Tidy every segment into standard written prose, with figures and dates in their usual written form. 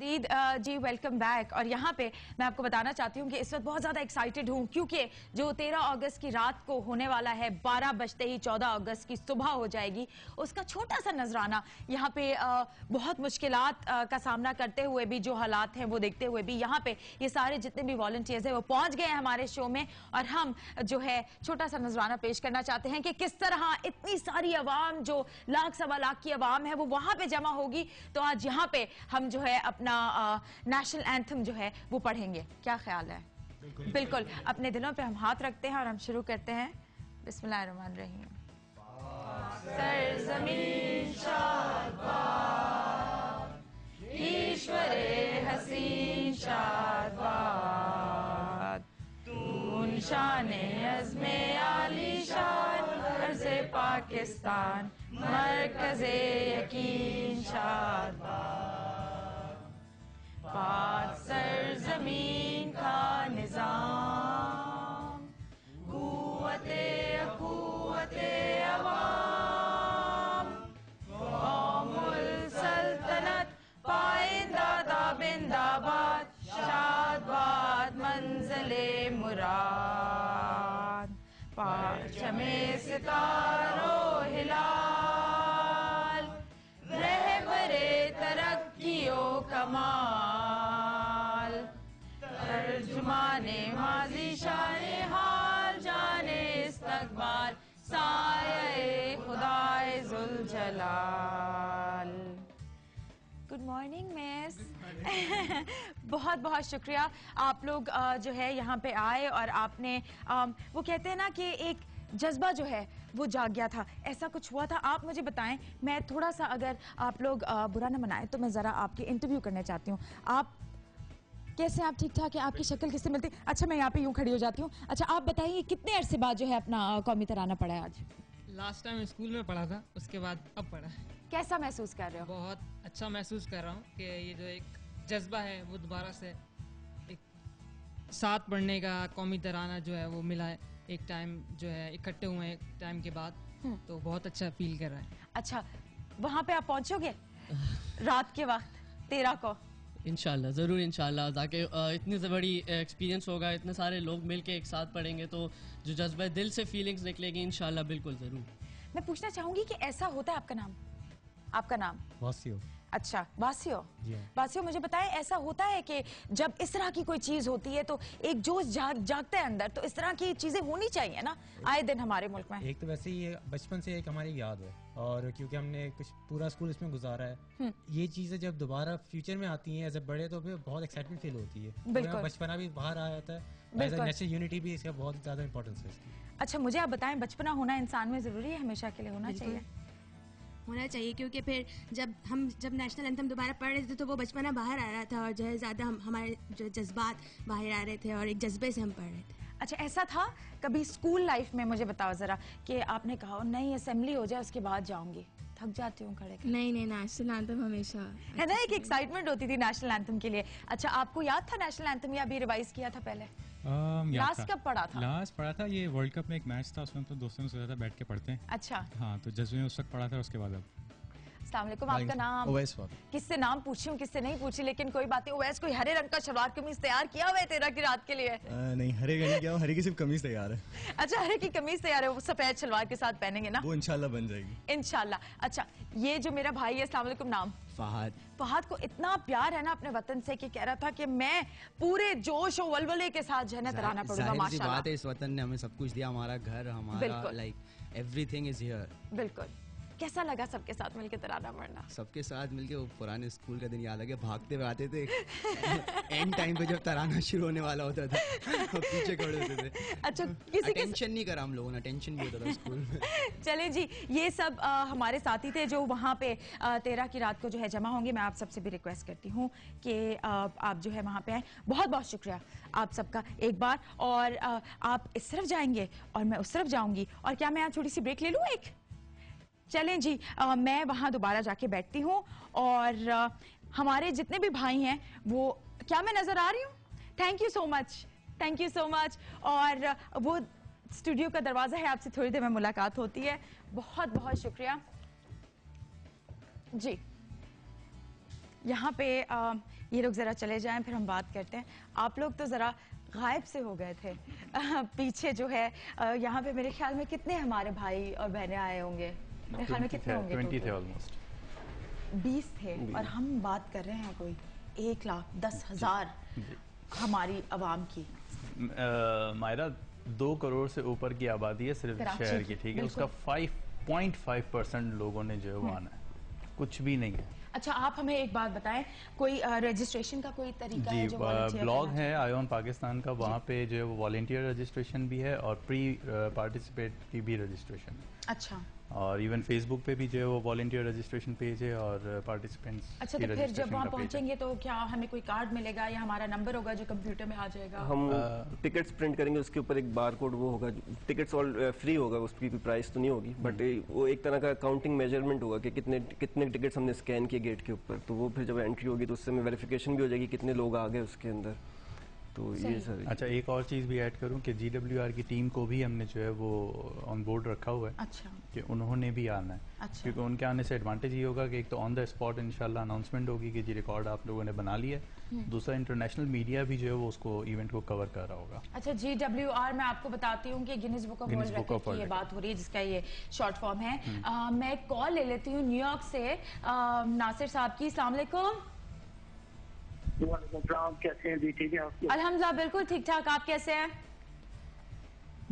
फरीद जी welcome back. और यहाँ पे मैं आपको बताना चाहती हूँ कि इस वक्त बहुत ज़्यादा एक्साइटेड हूँ क्योंकि जो 13 अगस्त की रात को होने वाला है, 12 बजते ही 14 अगस्त की सुबह हो जाएगी, उसका छोटा सा नजराना यहाँ पे बहुत मुश्किलात का सामना करते हुए भी, जो हालात हैं वो देखते हुए भी, यहाँ पे ये सारे जितने भी वॉलंटियर्स हैं वो पहुंच गए हैं हमारे शो में और हम जो है छोटा सा नजराना पेश करना चाहते हैं कि किस तरह इतनी सारी आवाम, जो लाख सवा लाख की आवाम है, वो वहां पे जमा होगी। तो आज यहाँ पे हम जो है अपना नेशनल एंथम जो है वो पढ़ेंगे। क्या ख्याल है? बिल्कुल अपने दिलों पे हम हाथ रखते हैं और हम शुरू करते हैं। बिस्मिल्लाहिर्रहमानिर्रहीम। सरज़मीन शाद ईश्वरे हसीन शाद, तून शाने अज़्मे आलीशान, अर्ज़े पाकिस्तान मरकज़े यकीन शाद, पाक सरज़मीन का निज़ाम, कुव्वते अवाम, कौमुल सल्तनत पाइंदा दाबिंदाबाद, शादबाद मंज़िले मुराद, परचमे सितारो हिलाल, रहबरे तरक्कीओ कमाल, तर्जुमाने माज़ी शाने हाल, जाने इस्तक़बाल, साये खुदाए ज़ुल जलाल। Good morning miss. बहुत बहुत शुक्रिया, आप लोग जो है यहाँ पे आए और आपने वो कहते हैं ना कि एक जज्बा जो है वो जाग गया था, ऐसा कुछ हुआ था। आप मुझे बताएं, मैं थोड़ा सा, अगर आप लोग बुरा ना मनाएं तो मैं ज़रा आपके इंटरव्यू करना चाहती हूँ। आप कैसे, आप ठीक ठाक है? आपकी शक्ल किससे मिलती? अच्छा मैं यहाँ पे यूँ खड़ी हो जाती हूँ। अच्छा आप बताइए, कितने अरसे बाद जो है अपना कौमी तराना पढ़ा है आज? लास्ट टाइम स्कूल में पढ़ा था, उसके बाद अब पढ़ा है। कैसा महसूस कर रहे हो? बहुत अच्छा महसूस कर रहा हूँ कि ये जो एक जज्बा है वो दोबारा से एक साथ पढ़ने का, कौमी तराना जो है वो मिला है एक टाइम, जो है इकट्ठे हुए हैं एक टाइम के बाद, तो बहुत अच्छा फील कर रहा है। अच्छा वहाँ पे आप पहुँचोगे रात के वक्त 13 को? इंशाल्लाह, ज़रूर इंशाल्लाह, ताकि इतनी बड़ी एक्सपीरियंस होगा, इतने सारे लोग मिलके एक साथ पढ़ेंगे तो जो जज्बा दिल से फीलिंग्स निकलेगी इंशाल्लाह, बिल्कुल ज़रूर। मैं पूछना चाहूंगी कि ऐसा होता है, आपका नाम? आपका नाम? वासियो। अच्छा वासियो। जी। वासियो मुझे बताएं, ऐसा होता है कि जब इस तरह की कोई चीज होती है तो एक जोश जागता है अंदर, तो इस तरह की चीजें होनी चाहिए ना आए दिन हमारे मुल्क में। एक तो वैसे ही ये बचपन से एक हमारी याद है, और क्योंकि हमने कुछ पूरा स्कूल इसमें गुजारा है, ये चीजें जब दोबारा फ्यूचर में आती हैं एज ए बड़े तो फिर बहुत एक्साइटमेंट फील होती है। बिल्कुल। बचपना भी बाहर आ जाता है, नेशनल यूनिटी भी इसका बहुत ज्यादा इंपॉर्टेंस है इसकी। अच्छा मुझे आप बताएं, बचपना होना इंसान में जरूरी है? हमेशा के लिए होना चाहिए? होना चाहिए, क्योंकि फिर जब नेशनल एंथम दोबारा पढ़ रहे थे तो वो बचपना बाहर आ रहा था और जो है ज़्यादा हमारे जो जज्बात बाहर आ रहे थे और एक जज्बे से हम पढ़ रहे थे। अच्छा ऐसा था कभी स्कूल लाइफ में, मुझे बताओ जरा, कि आपने कहा नहीं असेंबली हो जाए उसके बाद जाऊंगी? थक जाती हूँ खड़े? नहीं नेशनल एंथम हमेशा है ना, एक एक्साइटमेंट होती थी नेशनल एंथम के लिए। अच्छा आपको याद था नेशनल एंथम या अभी रिवाइज किया था पहले? लास्ट कब पढ़ा था? लास्ट पढ़ा था, ये वर्ल्ड कप में एक मैच था, उसमें तो दोस्तों ने सोचा था बैठ के पढ़ते हैं। अच्छा हाँ, तो जज्बे में उस वक्त पढ़ा था, उसके बाद अब। अस्सलाम वालेकुम, आपका नाम? ओवैस। किससे नाम पूछी हूँ किससे नहीं पूछी, लेकिन कोई बात नहीं। ओवैस कोई हरे रंग का शलवार कमीज तैयार किया हुआ है 13 की रात के लिए? नहीं, हरे का नहीं किया, हरे की सिर्फ कमीज तैयार है। अच्छा हरे की कमीज तैयार है, वो सफेद शलवार के साथ पहनेंगे ना? वो इंशाल्लाह बन जाएगी इंशाल्लाह। अच्छा ये जो मेरा भाई है, अस्सलाम वालेकुम, नाम? फहद। फहद को इतना प्यार है ना अपने वतन से कि कह रहा था कि मैं पूरे जोश और वलवले के साथ जो है ना तराना पड़ूंगा। माशाल्लाह, बात है, इस वतन ने हमें सब कुछ दिया, हमारा घर, हमारा लाइक एवरीथिंग इज हियर। बिल्कुल। कैसा लगा सबके साथ मिलके तराना पढ़ना? सबके साथ मिलके वो पुराने स्कूल का दिन याद आ गया, भागते हुए आते थे एंड टाइम पे जब तराना शुरू होने वाला होता था पीछे खड़े होते थे। अच्छा किसी टेंशन नहीं करा हम लोगों ने, टेंशन भी होता था स्कूल में। चले जी, ये सब हमारे साथी थे जो वहाँ पे 13 की रात को जो है जमा होंगे। मैं आप सबसे भी रिक्वेस्ट करती हूँ कि आप जो है वहाँ पे आए। बहुत बहुत शुक्रिया आप सबका एक बार। और आप इस तरफ जाएंगे और मैं उस तरफ जाऊंगी, और क्या मैं यहाँ छोटी सी ब्रेक ले लूँ एक? चलें जी, मैं वहाँ दोबारा जाके बैठती हूँ और हमारे जितने भी भाई हैं वो, क्या मैं नजर आ रही हूँ? Thank you so much, thank you so much. और वो स्टूडियो का दरवाजा है, आपसे थोड़ी देर में मुलाकात होती है। बहुत बहुत शुक्रिया जी। यहाँ पे ये लोग ज़रा चले जाएं, फिर हम बात करते हैं। आप लोग तो ज़रा गायब से हो गए थे। पीछे जो है यहाँ पे मेरे ख्याल में कितने हमारे भाई और बहनें आए होंगे? मेरे ख्याल में कितने होंगे? 20 थे ऑलमोस्ट। 20 थे और हम बात कर रहे हैं कोई 1,10,000 हमारी आवाम की। मायरा 2 करोड़ से ऊपर की आबादी है सिर्फ शहर की, ठीक है। उसका 5.5% लोगों ने जो है वो आना है, कुछ भी नहीं है। अच्छा, आप हमें एक बात बताएं, कोई रजिस्ट्रेशन का कोई तरीका है जो ब्लॉग है आयोन पाकिस्तान का, वहाँ पे जो है वो वॉलंटियर रजिस्ट्रेशन भी है और प्री पार्टिसिपेट की भी रजिस्ट्रेशन है। अच्छा, और इवन फेसबुक पे भी जो है वो वॉलंटियर रजिस्ट्रेशन पेज है और पार्टिसिपेंट्स अच्छा, तो फिर जब वहाँ पहुँचेंगे तो क्या हमें कोई कार्ड मिलेगा या हमारा नंबर होगा जो कंप्यूटर में आ जाएगा? हम टिकट्स प्रिंट करेंगे, उसके ऊपर एक बार कोड वो होगा। टिकट्स ऑल फ्री होगा, उसकी कोई प्राइस तो नहीं होगी, बट वो एक तरह का काउंटिंग मेजरमेंट होगा कि कितने टिकट्स हमने स्कैन किए गेट के ऊपर, तो वो फिर जब एंट्री होगी तो उससे हमें वेरिफिकेशन भी हो जाएगी कितने लोग आ गए उसके अंदर। तो ये सर। अच्छा, एक और चीज़ भी ऐड करूं कि GWR की टीम को भी हमने जो है वो ऑन बोर्ड रखा हुआ है। अच्छा, कि उन्होंने भी आना है। अच्छा। क्योंकि उनके आने से एडवांटेज ये होगा कि एक तो ऑन द स्पॉट इंशाल्लाह अनाउंसमेंट होगी कि जी रिकॉर्ड आप लोगों ने बना लिया है, दूसरा इंटरनेशनल मीडिया भी जो है वो उसको इवेंट को कवर कर रहा होगा। अच्छा, GWR मैं आपको बताती हूँ कि Guinness book of world record की ये बात हो रही है, जिसका ये शॉर्ट फॉर्म है। मैं एक कॉल ले लेती हूँ न्यूयॉर्क से नासिर साहब की। अस्सलाम वालेकुम। कैसे हैं जी? ठीक है आपके? अल्हम्दुलिल्लाह बिल्कुल ठीक ठाक, आप कैसे हैं?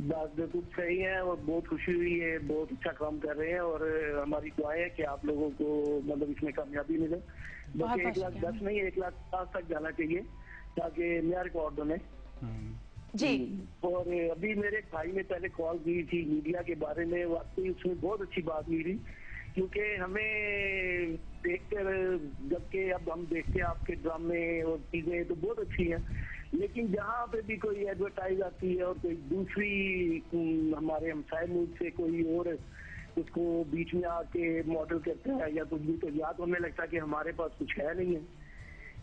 बात बिल्कुल सही है और बहुत खुशी हुई है, बहुत अच्छा काम कर रहे हैं और हमारी दुआ है कि आप लोगों को मतलब इसमें कामयाबी मिले। बस 1,10,000 नहीं 1,05,000 तक जाना चाहिए ताकि नया रिकॉर्ड बने जी। और अभी मेरे भाई ने पहले कॉल की थी मीडिया के बारे में, वाकई उसमें बहुत अच्छी बात हुई थी, क्योंकि हमें देखकर जबकि अब हम देखते हैं आपके ड्रामे और चीजें तो बहुत अच्छी हैं, लेकिन जहाँ पे भी कोई एडवर्टाइज आती है और कोई दूसरी हमारे हमसाय मुल्क से कोई और उसको बीच में आके मॉडल करता है या कुछ भी, तो या तो हमें लगता है कि हमारे पास कुछ है नहीं है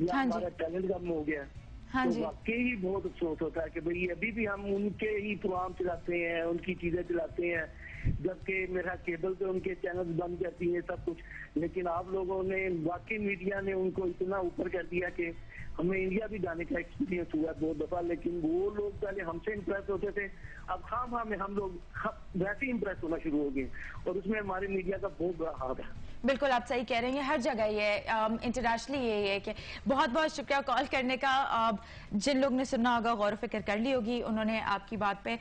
या हमारा टैलेंट कम हो गया। तो वाकई ही बहुत अफसोस होता है कि भाई अभी भी हम उनके ही प्रोग्राम चलाते हैं, उनकी चीजें चलाते हैं, जबकि मेरा केबल पे उनके चैनल बंद करती है सब कुछ। लेकिन आप लोगों ने वाकई मीडिया ने उनको इतना ऊपर कर दिया कि हमें इंडिया भी जाने का एक्सपीरियंस हुआ बहुत दफा, लेकिन वो लोग पहले हमसे इम्प्रेस होते थे, अब खाम में हम लोग वैसे ही इम्प्रेस होना शुरू हो गए और उसमें हमारे मीडिया का बहुत बड़ा हाथ है। बिल्कुल आप सही कह रही हैं, हर जगह ये इंटरनेशनली ये है कि बहुत बहुत शुक्रिया कॉल करने का। जिन लोग ने सुनना होगा गौर फिक्र कर ली होगी उन्होंने आपकी बात पे।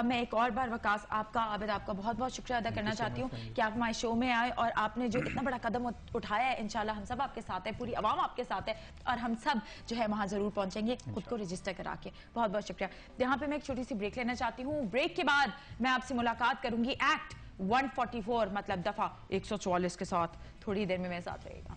मैं एक और बार वकास आपका आबिद आपका बहुत बहुत शुक्रिया अदा करना चाहती हूँ कि आप हमारे शो में आए और आपने जो इतना बड़ा कदम उठाया है। इंशाल्लाह हम सब आपके साथ है, पूरी आवाम आपके साथ है और हम सब जो है वहाँ जरूर पहुंचेंगे खुद को रजिस्टर करा के। बहुत बहुत शुक्रिया। यहाँ पे मैं एक छोटी सी ब्रेक लेना चाहती हूँ। ब्रेक के बाद मैं आपसे मुलाकात करूंगी एक्ट 144 मतलब दफा 144 के साथ। थोड़ी देर में मेरे साथ रहेगा।